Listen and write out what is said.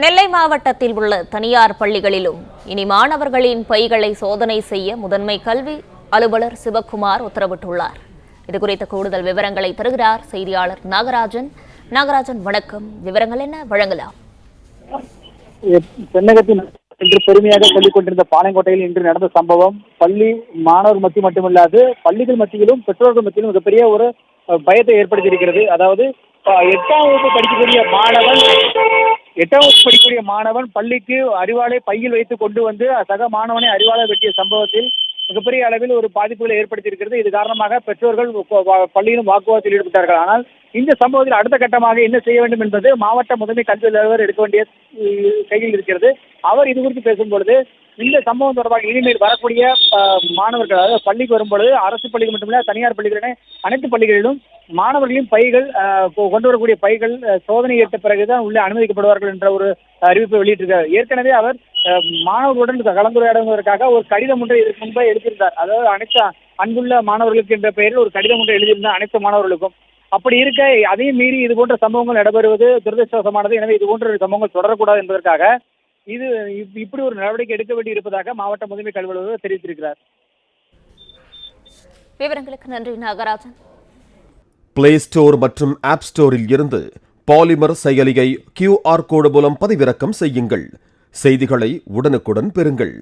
நெல்லை மாவட்டத்தில் உள்ள தனியார் பள்ளிகளிலும் இனி மாணவர்களின் பைகளை சோதனை செய்ய முதன்மை கல்வி அலுவலர் சிவக்குமார் உத்தரவிட்டுள்ளார். இதுகுறித்த கூடுதல் விவரங்களை தருகிறார் செய்தியாளர் நாகராஜன். நாகராஜன், வணக்கம். விவரங்கள் என்ன, வழங்கலாம்? தென்னகத்தில் இன்று பெருமையாக சொல்லிக் கொண்டிருந்த பாளையங்கோட்டையில் இன்று நடந்த சம்பவம் பள்ளி மாணவர் மத்தியில் மட்டுமில்லாது பள்ளிகள் மத்தியிலும் பெற்றோர்கள் மத்தியிலும் மிகப்பெரிய ஒரு பயத்தை ஏற்படுத்தியிருக்கிறது. அதாவது எட்டாம் வகுப்பு படிக்கக்கூடிய மாணவன் பள்ளிக்கு அறிவாளை பையில் வைத்து கொண்டு வந்து சக மாணவனை அறிவாளை வெட்டிய சம்பவத்தில் மிகப்பெரிய அளவில் ஒரு பாதிப்புகளை ஏற்படுத்தியிருக்கிறது. இது காரணமாக பெற்றோர்கள் பள்ளியிலும் வாக்குவாதத்தில் ஈடுபட்டார்கள். ஆனால் இந்த சம்பவத்தில் அடுத்த கட்டமாக என்ன செய்ய வேண்டும் என்பது மாவட்ட முதன்மை கல்வி அலுவலர் எடுக்க வேண்டிய கையில் இருக்கிறது. அவர் இது குறித்து பேசும்பொழுது இந்த சம்பவம் தொடர்பாக இனிமேல் வரக்கூடிய மாணவர்கள், அதாவது பள்ளிக்கு வரும்பொழுது அரசு பள்ளிகள் மட்டுமில்ல தனியார் பள்ளிகளிலே அனைத்து பள்ளிகளிலும் மாணவர்களின் பைகள் கொண்டு வரக்கூடிய பைகள் சோதனை ஏற்ற பிறகுதான் உள்ளே அனுமதிக்கப்படுவார்கள் என்ற ஒரு அறிவிப்பை வெளியிட்டிருக்கிறார். ஏற்கனவே அவர் மாணவர்களுடன் கலந்துரையாடுவதற்காக ஒரு கடிதம் ஒன்றை இதற்கு முன்பே எழுதியிருந்தார். அதாவது அனைத்து அன்புள்ள மாணவர்களுக்கு என்ற பெயரில் ஒரு கடிதம் ஒன்றை எழுதியிருந்தார் அனைத்து மாணவர்களுக்கும். அப்படி இருக்க அதையும் மீறி இது போன்ற சம்பவங்கள் நடைபெறுவது துரதிருஷ்டவசமானது. எனவே இது போன்ற சம்பவங்கள் தொடரக்கூடாது என்பதற்காக இப்படி ஒரு நடவடிக்கை எடுக்க வேண்டி இருப்பதாக மாவட்ட முதன்மை கல்வி அலுவலர் தெரிவித்திருக்கிறார். விவரங்களுக்கு நன்றி நாகராஜன். பிளே ஸ்டோர் மற்றும் ஆப் ஸ்டோரில் இருந்து பாலிமர் செயலியை QR கோடு மூலம் பதிவிறக்கம் செய்யுங்கள். செய்திகளை உடனுக்குடன் பெறுங்கள்.